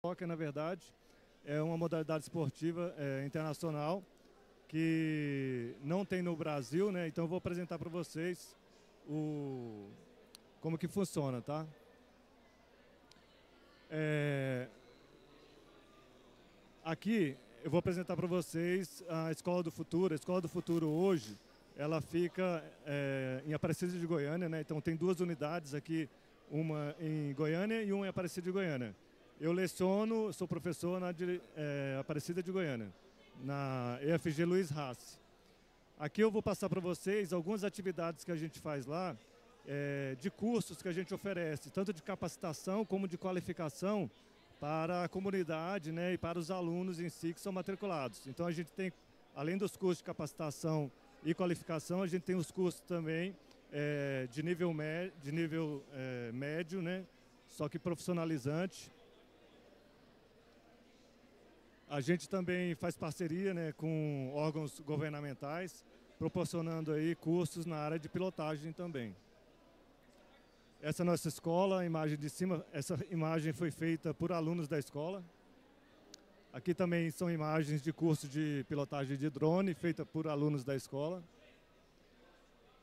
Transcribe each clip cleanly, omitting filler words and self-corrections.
Soccer, na verdade, é uma modalidade esportiva internacional que não tem no Brasil, né? Então eu vou apresentar para vocês como que funciona, tá? Aqui eu vou apresentar para vocês a Escola do Futuro. A Escola do Futuro hoje, ela fica em Aparecida de Goiânia, né? Então tem duas unidades aqui, uma em Goiânia e uma em Aparecida de Goiânia. Eu leciono, sou professor na Aparecida de Goiânia, na EFG Luiz Rassi. Aqui eu vou passar para vocês algumas atividades que a gente faz lá, de cursos que a gente oferece, tanto de capacitação como de qualificação para a comunidade, né, e para os alunos em si que são matriculados. Então a gente tem, além dos cursos de capacitação e qualificação, a gente tem os cursos também de nível médio, né, só que profissionalizante. A gente também faz parceria, né, com órgãos governamentais, proporcionando aí cursos na área de pilotagem também. Essa é a nossa escola, a imagem de cima, essa imagem foi feita por alunos da escola. Aqui também são imagens de curso de pilotagem de drone, feita por alunos da escola.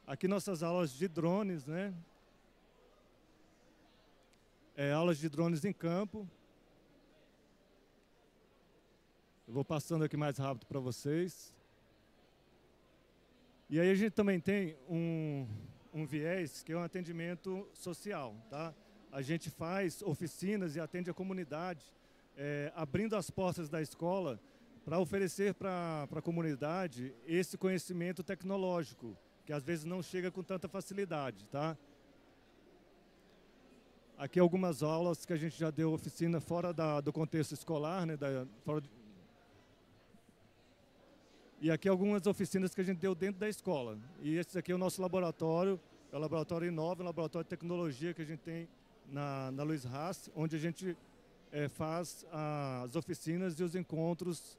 Aqui nossas aulas de drones, né? Aulas de drones em campo. Eu vou passando aqui mais rápido para vocês. E aí a gente também tem um viés que é um atendimento social, tá? A gente faz oficinas e atende a comunidade, abrindo as portas da escola para oferecer para a comunidade esse conhecimento tecnológico, que às vezes não chega com tanta facilidade, tá? Aqui algumas aulas que a gente já deu oficina fora do contexto escolar, né? E aqui algumas oficinas que a gente deu dentro da escola. E esse aqui é o nosso laboratório, é o Laboratório Inova, um laboratório de tecnologia que a gente tem na Luiz Rassi, onde a gente faz as oficinas e os encontros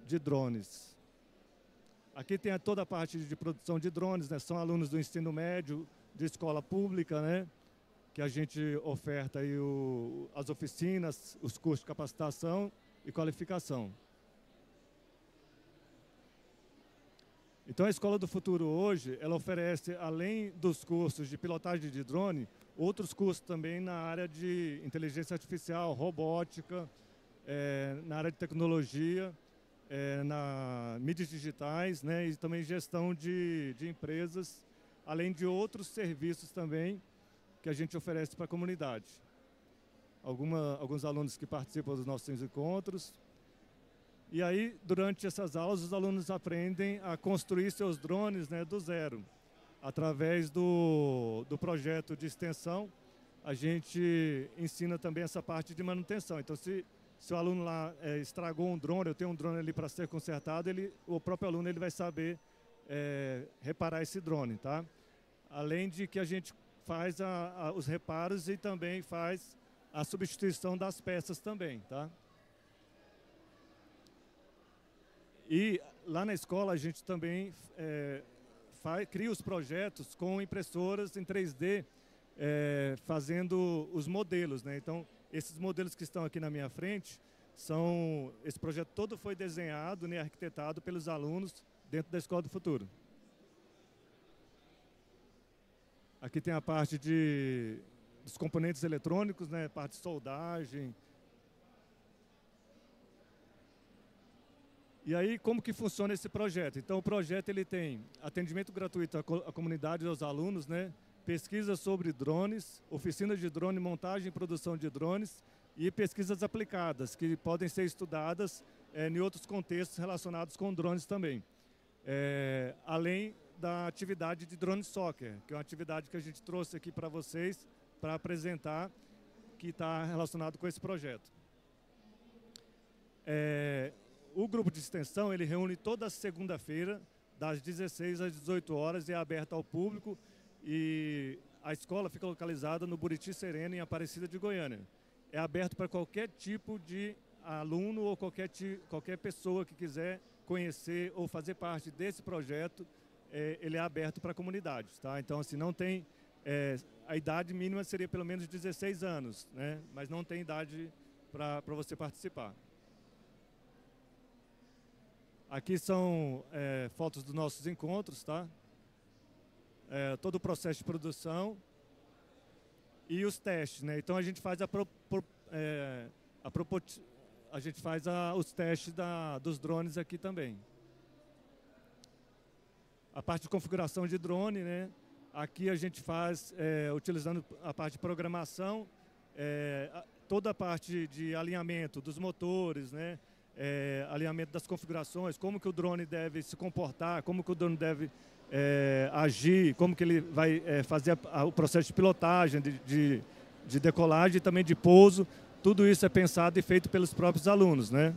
de drones. Aqui tem toda a parte de produção de drones, né? São alunos do ensino médio, de escola pública, né? Que a gente oferta aí as oficinas, os cursos de capacitação e qualificação. Então a Escola do Futuro hoje, ela oferece, além dos cursos de pilotagem de drone, outros cursos também na área de inteligência artificial, robótica, na área de tecnologia, na mídias digitais, né, e também gestão de empresas, além de outros serviços também que a gente oferece para a comunidade. Alguns alunos que participam dos nossos encontros. E aí, durante essas aulas, os alunos aprendem a construir seus drones, né, do zero. Através do projeto de extensão, a gente ensina também essa parte de manutenção. Então, se o aluno lá estragou um drone, eu tenho um drone ali para ser consertado, o próprio aluno ele vai saber reparar esse drone, tá? Além de que a gente faz os reparos e também faz a substituição das peças também, tá? E lá na escola a gente também cria os projetos com impressoras em 3D, fazendo os modelos, né? Então, esses modelos que estão aqui na minha frente, esse projeto todo foi desenhado, né, arquitetado pelos alunos dentro da Escola do Futuro. Aqui tem a parte dos componentes eletrônicos, né, parte de soldagem. E aí, como que funciona esse projeto? Então, o projeto ele tem atendimento gratuito à comunidade e aos alunos, né? Pesquisa sobre drones, oficina de drone, montagem e produção de drones e pesquisas aplicadas, que podem ser estudadas em outros contextos relacionados com drones também. Além da atividade de drone soccer, que é uma atividade que a gente trouxe aqui para vocês, para apresentar, que está relacionado com esse projeto. O grupo de extensão, ele reúne toda segunda-feira, das 16 às 18 horas, e é aberto ao público. E a escola fica localizada no Buriti Sereno, em Aparecida de Goiânia. É aberto para qualquer tipo de aluno ou qualquer pessoa que quiser conhecer ou fazer parte desse projeto. Ele é aberto para a comunidade, tá? Então, assim, não tem... a idade mínima seria pelo menos 16 anos, né? Mas não tem idade para você participar. Aqui são fotos dos nossos encontros, tá? Todo o processo de produção e os testes, né? Então a gente faz os testes dos drones aqui também. A parte de configuração de drone, né? Aqui a gente faz utilizando a parte de programação, toda a parte de alinhamento dos motores, né? Alinhamento das configurações, como que o drone deve se comportar, como que o drone deve agir, como que ele vai fazer o processo de pilotagem, de decolagem e também de pouso. Tudo isso é pensado e feito pelos próprios alunos, né?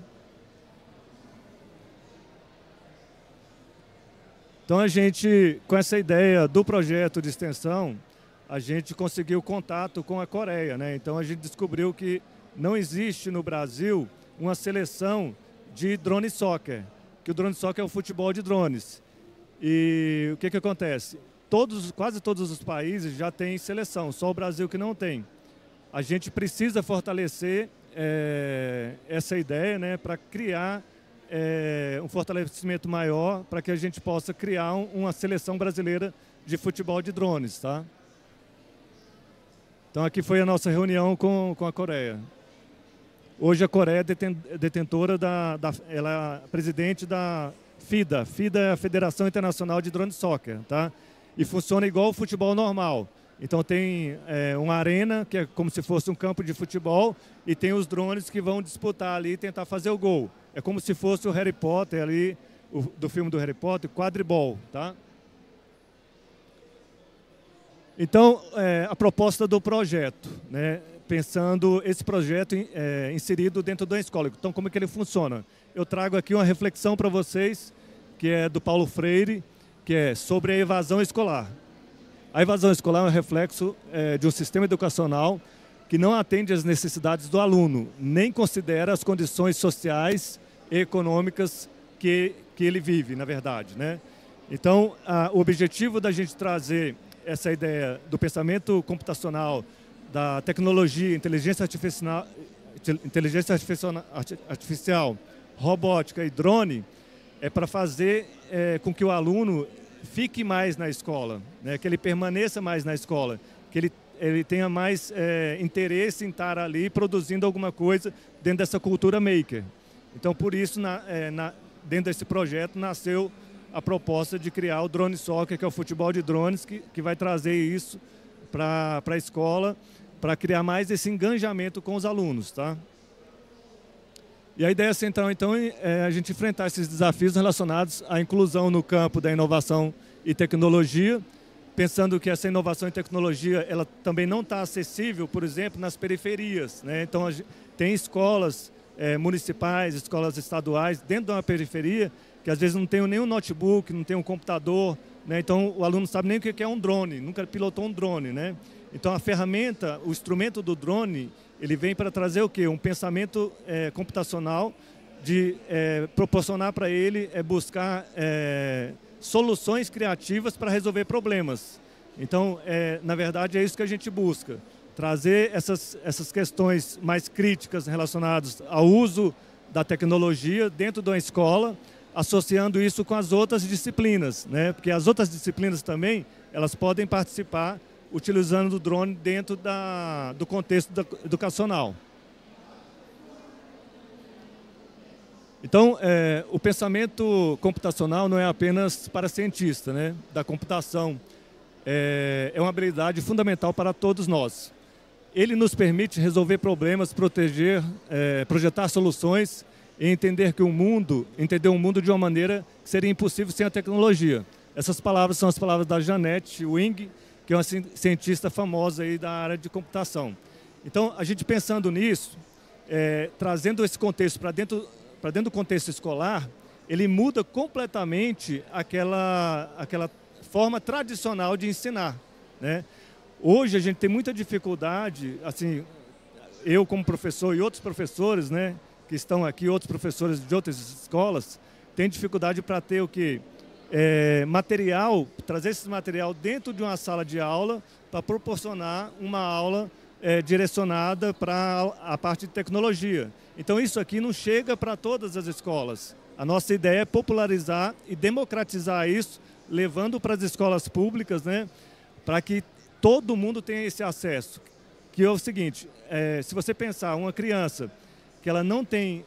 Então a gente, com essa ideia do projeto de extensão, a gente conseguiu contato com a Coreia, né? Então a gente descobriu que não existe no Brasil uma seleção de drone soccer, que o drone soccer é o futebol de drones. E o que acontece? Quase todos os países já têm seleção, só o Brasil que não tem. A gente precisa fortalecer essa ideia, né, para criar um fortalecimento maior, para que a gente possa criar uma seleção brasileira de futebol de drones, tá? Então aqui foi a nossa reunião com a Coreia. Hoje a Coreia é detentora ela é presidente da FIDA. FIDA é a Federação Internacional de Drone Soccer, tá? E funciona igual o futebol normal. Então tem uma arena, que é como se fosse um campo de futebol, e tem os drones que vão disputar ali e tentar fazer o gol. É como se fosse o Harry Potter ali, do filme do Harry Potter, quadribol, tá? Então, a proposta do projeto, né? Pensando esse projeto inserido dentro da escola. Então, como é que ele funciona? Eu trago aqui uma reflexão para vocês, que é do Paulo Freire, que é sobre a evasão escolar. A evasão escolar é um reflexo de um sistema educacional que não atende às necessidades do aluno, nem considera as condições sociais e econômicas que ele vive, na verdade, né? Então, o objetivo da gente trazer essa ideia do pensamento computacional, da tecnologia, inteligência artificial, robótica e drone, é para fazer com que o aluno fique mais na escola, né? Que ele permaneça mais na escola, que ele tenha mais interesse em estar ali produzindo alguma coisa dentro dessa cultura maker. Então, por isso, dentro desse projeto, nasceu a proposta de criar o Drone Soccer, que é o futebol de drones, que vai trazer isso para a escola, para criar mais esse engajamento com os alunos, tá? E a ideia central, então, é a gente enfrentar esses desafios relacionados à inclusão no campo da inovação e tecnologia, pensando que essa inovação e tecnologia ela também não está acessível, por exemplo, nas periferias, né? Então, tem escolas municipais, escolas estaduais dentro de uma periferia que às vezes não tem nenhum notebook, não tem um computador, né? Então o aluno não sabe nem o que é um drone, nunca pilotou um drone, né? Então a ferramenta, o instrumento do drone, ele vem para trazer o quê? Um pensamento computacional de proporcionar para ele buscar soluções criativas para resolver problemas. Então, na verdade, é isso que a gente busca. Trazer essas questões mais críticas relacionadas ao uso da tecnologia dentro da escola, associando isso com as outras disciplinas, né? Porque as outras disciplinas também, elas podem participar utilizando o drone dentro do contexto educacional. Então, o pensamento computacional não é apenas para cientista, né? Da computação. É uma habilidade fundamental para todos nós. Ele nos permite resolver problemas, projetar soluções e entender o mundo de uma maneira que seria impossível sem a tecnologia. Essas palavras são as palavras da Janette Wing, que é uma cientista famosa aí da área de computação. Então, a gente pensando nisso, trazendo esse contexto para dentro do contexto escolar, ele muda completamente aquela forma tradicional de ensinar, né? Hoje a gente tem muita dificuldade, assim, eu como professor e outros professores, né, que estão aqui, outros professores de outras escolas, têm dificuldade para ter o quê? Material, trazer esse material dentro de uma sala de aula para proporcionar uma aula direcionada para a parte de tecnologia. Então, isso aqui não chega para todas as escolas. A nossa ideia é popularizar e democratizar isso, levando para as escolas públicas, né, para que todo mundo tenha esse acesso. Que é o seguinte, se você pensar uma criança que ela não tem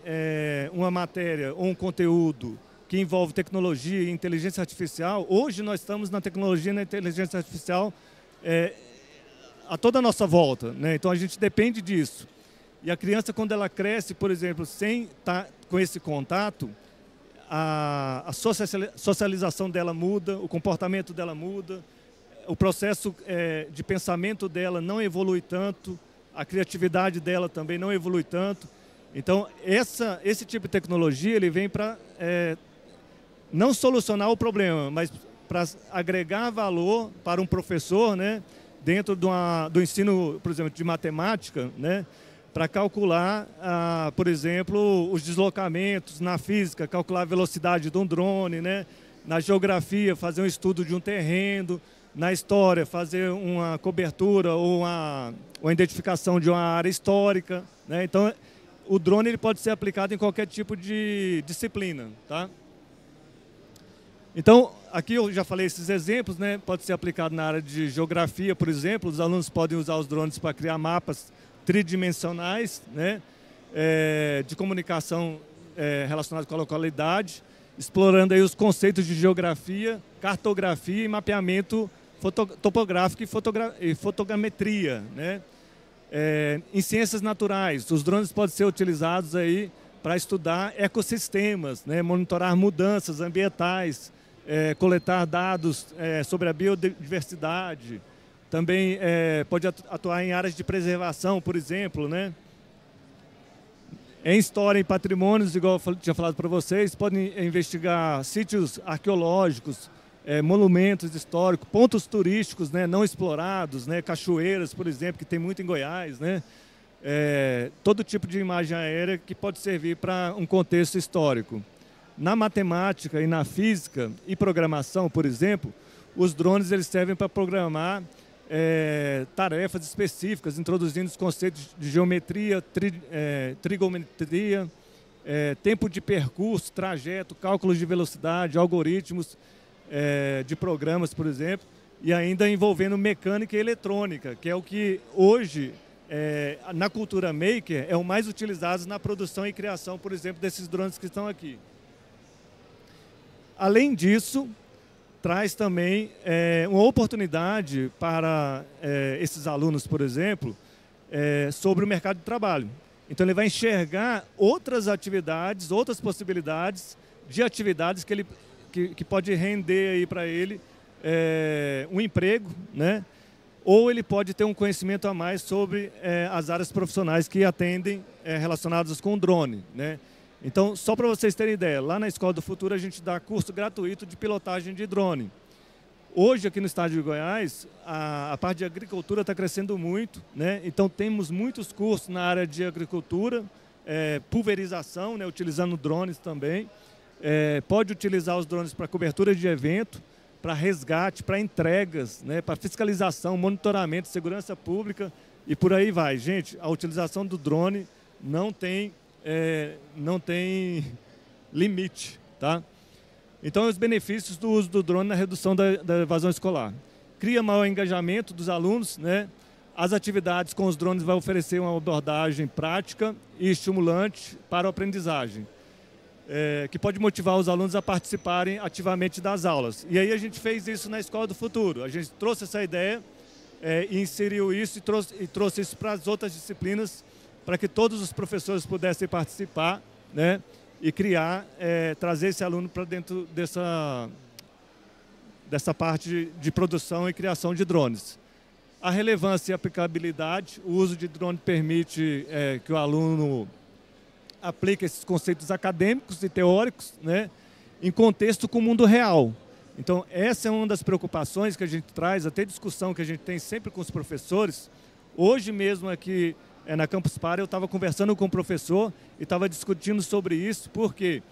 uma matéria ou um conteúdo que envolve tecnologia e inteligência artificial, hoje nós estamos na tecnologia e na inteligência artificial a toda a nossa volta, né? Então a gente depende disso. E a criança, quando ela cresce, por exemplo, sem estar com esse contato, a socialização dela muda, o comportamento dela muda, o processo de pensamento dela não evolui tanto, a criatividade dela também não evolui tanto. Então, esse tipo de tecnologia ele vem para não solucionar o problema, mas para agregar valor para um professor, né, dentro do ensino, por exemplo, de matemática, né, para calcular, por exemplo, os deslocamentos na física, calcular a velocidade de um drone, né, na geografia, fazer um estudo de um terreno, na história, fazer uma cobertura ou uma identificação de uma área histórica, né? Então, o drone ele pode ser aplicado em qualquer tipo de disciplina, tá? Então, aqui eu já falei esses exemplos, né? Pode ser aplicado na área de geografia, por exemplo. Os alunos podem usar os drones para criar mapas tridimensionais, né? De comunicação relacionados com a localidade, explorando aí os conceitos de geografia, cartografia e mapeamento topográfico e fotogrametria, né? Em ciências naturais, os drones podem ser utilizados aí para estudar ecossistemas, né? Monitorar mudanças ambientais, coletar dados sobre a biodiversidade. Também pode atuar em áreas de preservação, por exemplo, né? Em história e patrimônios, igual eu tinha falado para vocês, podem investigar sítios arqueológicos, monumentos históricos, pontos turísticos, né, não explorados, né, cachoeiras, por exemplo, que tem muito em Goiás, né, todo tipo de imagem aérea que pode servir para um contexto histórico. Na matemática e na física e programação, por exemplo, os drones eles servem para programar tarefas específicas, introduzindo os conceitos de geometria, trigonometria, tempo de percurso, trajeto, cálculos de velocidade, algoritmos de programas, por exemplo, e ainda envolvendo mecânica e eletrônica, que é o que hoje, na cultura maker, é o mais utilizado na produção e criação, por exemplo, desses drones que estão aqui. Além disso, traz também uma oportunidade para esses alunos, por exemplo, sobre o mercado de trabalho. Então, ele vai enxergar outras atividades, outras possibilidades de atividades que pode render aí para ele um emprego, né? Ou ele pode ter um conhecimento a mais sobre as áreas profissionais que atendem relacionadas com o drone, né? Então, só para vocês terem ideia, lá na Escola do Futuro a gente dá curso gratuito de pilotagem de drone. Hoje, aqui no estado de Goiás, a parte de agricultura está crescendo muito, né? Então, temos muitos cursos na área de agricultura, pulverização, né? Utilizando drones também. Pode utilizar os drones para cobertura de evento, para resgate, para entregas, né? Para fiscalização, monitoramento, segurança pública e por aí vai. Gente, a utilização do drone não tem limite, tá? Então, os benefícios do uso do drone na redução da evasão escolar. Cria maior engajamento dos alunos, né? As atividades com os drones vão oferecer uma abordagem prática e estimulante para a aprendizagem, que pode motivar os alunos a participarem ativamente das aulas. E aí a gente fez isso na Escola do Futuro. A gente trouxe essa ideia e inseriu isso e trouxe isso para as outras disciplinas, para que todos os professores pudessem participar, né, e criar, trazer esse aluno para dentro dessa parte de produção e criação de drones. A relevância e aplicabilidade, o uso de drone permite que o aluno aplique esses conceitos acadêmicos e teóricos, né, em contexto com o mundo real. Então, essa é uma das preocupações que a gente traz, até discussão que a gente tem sempre com os professores. Hoje mesmo aqui, na Campus Party, eu estava conversando com o professor e estava discutindo sobre isso, porque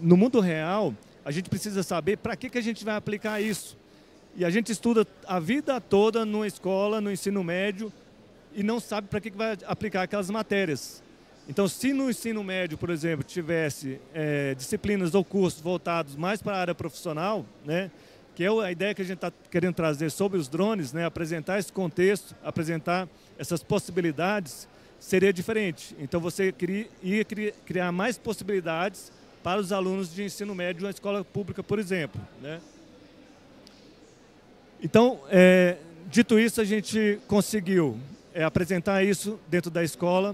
no mundo real, a gente precisa saber para que a gente vai aplicar isso. E a gente estuda a vida toda numa escola, no ensino médio, e não sabe para que vai aplicar aquelas matérias. Então, se no ensino médio, por exemplo, tivesse disciplinas ou cursos voltados mais para a área profissional, né, que é a ideia que a gente está querendo trazer sobre os drones, né, apresentar esse contexto, apresentar essas possibilidades, seria diferente. Então, você ia criar mais possibilidades para os alunos de ensino médio de uma escola pública, por exemplo, né? Então, dito isso, a gente conseguiu apresentar isso dentro da escola,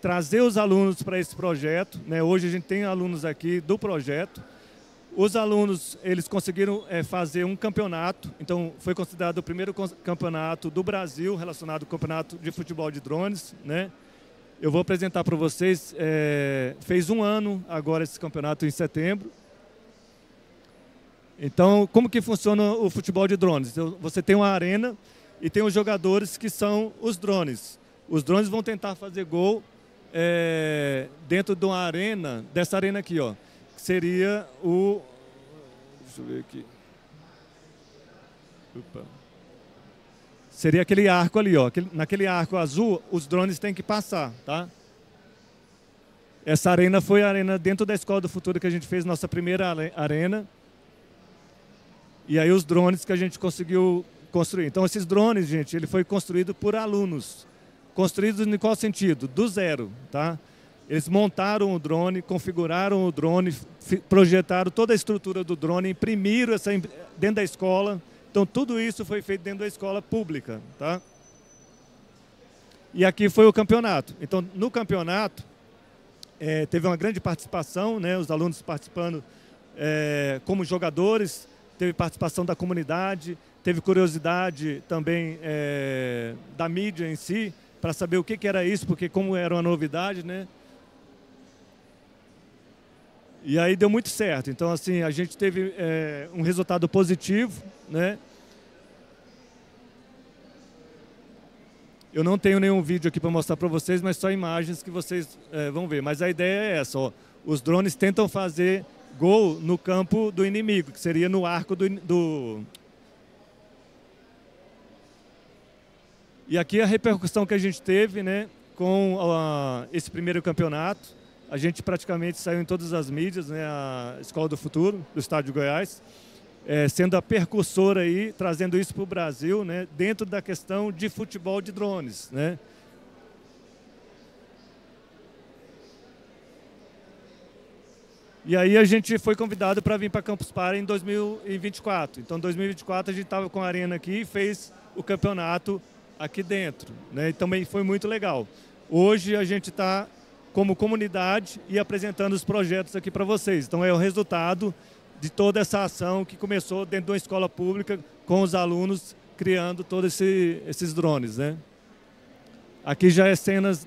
trazer os alunos para esse projeto, né? Hoje a gente tem alunos aqui do projeto. Os alunos, eles conseguiram fazer um campeonato, então foi considerado o primeiro campeonato do Brasil relacionado ao campeonato de futebol de drones, né? Eu vou apresentar para vocês, fez um ano agora esse campeonato em setembro. Então, como que funciona o futebol de drones? Então, você tem uma arena e tem os jogadores que são os drones. Os drones vão tentar fazer gol dentro de uma arena, dessa arena aqui, ó, que seria o... Deixa eu ver aqui. Opa. Seria aquele arco ali, ó. Naquele arco azul, os drones têm que passar, tá? Essa arena foi a arena dentro da Escola do Futuro que a gente fez, nossa primeira arena. E aí os drones que a gente conseguiu construir. Então, esses drones, gente, ele foi construído por alunos. Construídos em qual sentido? Do zero, tá? Eles montaram o drone, configuraram o drone, projetaram toda a estrutura do drone, imprimiram dentro da escola. Então, tudo isso foi feito dentro da escola pública, tá? E aqui foi o campeonato. Então, no campeonato, teve uma grande participação, né? Os alunos participando como jogadores, teve participação da comunidade, teve curiosidade também da mídia em si, para saber o que era isso, porque como era uma novidade, né? E aí deu muito certo. Então, assim, a gente teve um resultado positivo, né? Eu não tenho nenhum vídeo aqui para mostrar para vocês, mas só imagens que vocês vão ver. Mas a ideia é essa, ó. Os drones tentam fazer gol no campo do inimigo, que seria no arco do... E aqui a repercussão que a gente teve, né, com esse primeiro campeonato. A gente praticamente saiu em todas as mídias, né, a Escola do Futuro, do Estado de Goiás, sendo a percussora aí, trazendo isso para o Brasil, né, dentro da questão de futebol de drones, né. E aí a gente foi convidado para vir para Campus Party em 2024. Então, em 2024 a gente estava com a arena aqui e fez o campeonato aqui dentro, né, e também foi muito legal. Hoje a gente está como comunidade e apresentando os projetos aqui para vocês. Então, é o resultado de toda essa ação que começou dentro de uma escola pública com os alunos criando todos esses drones, né? Aqui já é cenas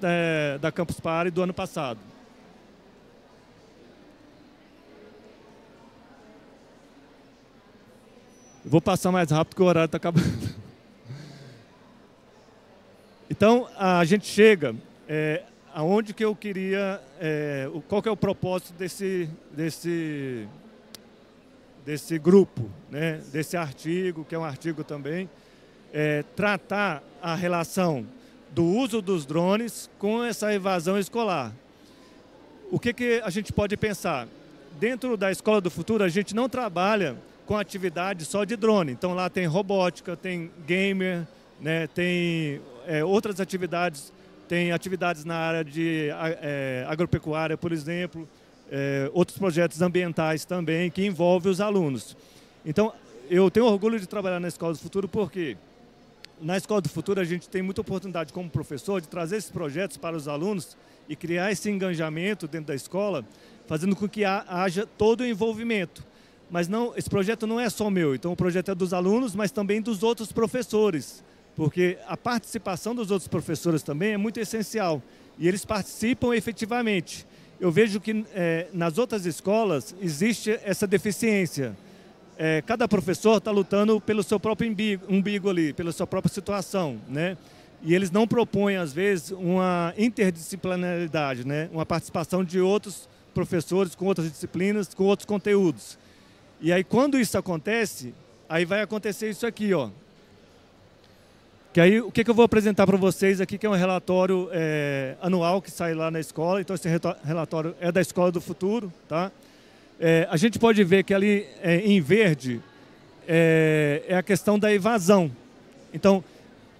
da Campus Party do ano passado. Eu vou passar mais rápido porque o horário está acabando. Então, a gente chega aonde que eu queria, qual que é o propósito desse grupo, né? Desse artigo, que é um artigo também, tratar a relação do uso dos drones com essa evasão escolar. O que a gente pode pensar? Dentro da Escola do Futuro, a gente não trabalha com atividade só de drone. Então, lá tem robótica, tem gamer, né? Tem outras atividades, tem atividades na área de agropecuária, por exemplo, outros projetos ambientais também, que envolvem os alunos. Então, eu tenho orgulho de trabalhar na Escola do Futuro porque na Escola do Futuro a gente tem muita oportunidade como professor de trazer esses projetos para os alunos e criar esse engajamento dentro da escola, fazendo com que haja todo o envolvimento. Mas não, esse projeto não é só meu, então o projeto é dos alunos, mas também dos outros professores, porque a participação dos outros professores também é muito essencial, e eles participam efetivamente. Eu vejo que nas outras escolas existe essa deficiência. Cada professor está lutando pelo seu próprio umbigo ali, pela sua própria situação, né? E eles não propõem, às vezes, uma interdisciplinaridade, né? Uma participação de outros professores com outras disciplinas, com outros conteúdos. E aí, quando isso acontece, aí vai acontecer isso aqui, ó. Que aí, o que eu vou apresentar para vocês aqui, que é um relatório anual que sai lá na escola. Então, esse relatório é da Escola do Futuro, tá? A gente pode ver que ali em verde é a questão da evasão. Então,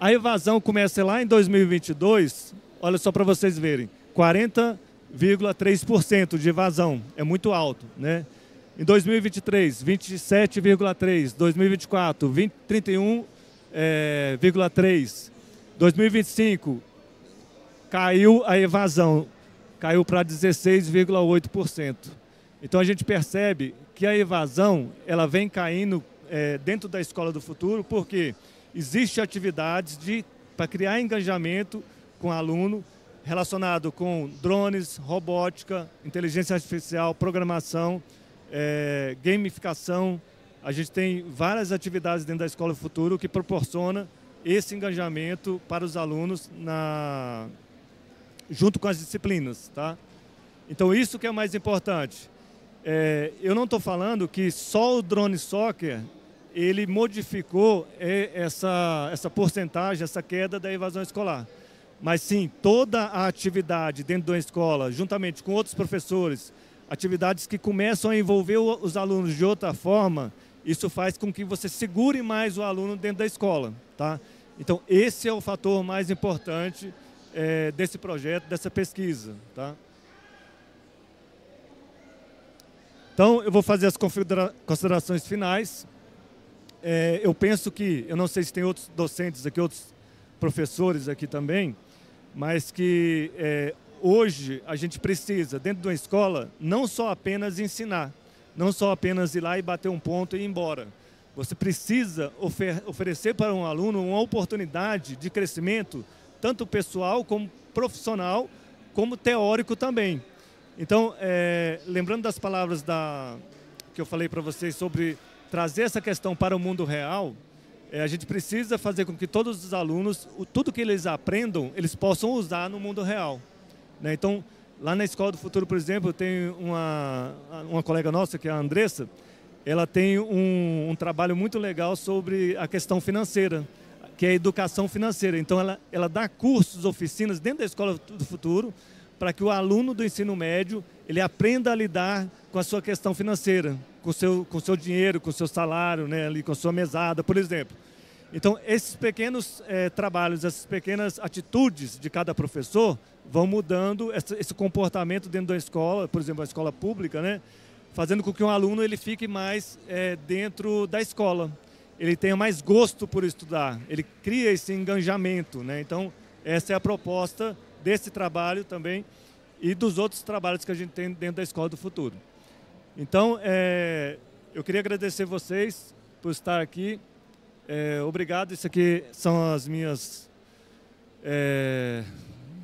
a evasão começa lá em 2022, olha só para vocês verem, 40,3% de evasão, é muito alto, né? Em 2023, 27,3%, 2024, 31,3%, 2025, caiu a evasão, caiu para 16,8%. Então, a gente percebe que a evasão ela vem caindo dentro da Escola do Futuro, porque existem atividades para criar engajamento com o aluno relacionado com drones, robótica, inteligência artificial, programação, gamificação. A gente tem várias atividades dentro da Escola do Futuro que proporciona esse engajamento para os alunos junto com as disciplinas, tá? Então, isso que é o mais importante. Eu não estou falando que só o drone soccer ele modificou essa porcentagem, essa queda da evasão escolar. Mas sim, toda a atividade dentro da escola, juntamente com outros professores, atividades que começam a envolver os alunos de outra forma, isso faz com que você segure mais o aluno dentro da escola, tá? Então, esse é o fator mais importante desse projeto, dessa pesquisa, tá? Então, eu vou fazer as considerações finais. Eu penso que, eu não sei se tem outros docentes aqui, outros professores aqui também, mas que hoje a gente precisa, dentro de uma escola, não só apenas ensinar, não só apenas ir lá e bater um ponto e ir embora. Você precisa oferecer para um aluno uma oportunidade de crescimento, tanto pessoal como profissional, como teórico também. Então, lembrando das palavras que eu falei para vocês sobre trazer essa questão para o mundo real, a gente precisa fazer com que todos os alunos, tudo que eles aprendam, eles possam usar no mundo real, né? Então, lá na Escola do Futuro, por exemplo, tem uma colega nossa, que é a Andressa, ela tem um trabalho muito legal sobre a questão financeira, que é a educação financeira. Então, ela dá cursos, oficinas dentro da Escola do Futuro, para que o aluno do ensino médio ele aprenda a lidar com a sua questão financeira, com o seu dinheiro, com o seu salário, né, ali, com a sua mesada, por exemplo. Então, esses pequenos trabalhos, essas pequenas atitudes de cada professor vão mudando esse comportamento dentro da escola, por exemplo, a escola pública, né, fazendo com que um aluno ele fique mais dentro da escola, ele tenha mais gosto por estudar, ele cria esse engajamento, né? Então, essa é a proposta desse trabalho também e dos outros trabalhos que a gente tem dentro da Escola do Futuro. Então, eu queria agradecer vocês por estar aqui. Obrigado. Isso aqui são as minhas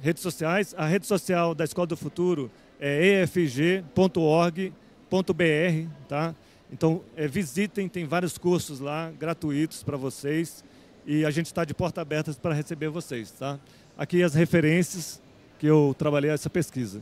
redes sociais. A rede social da Escola do Futuro é efg.org.br, tá? Então, visitem, tem vários cursos lá, gratuitos para vocês. E a gente está de porta aberta para receber vocês, tá? Aqui as referências que eu trabalhei essa pesquisa.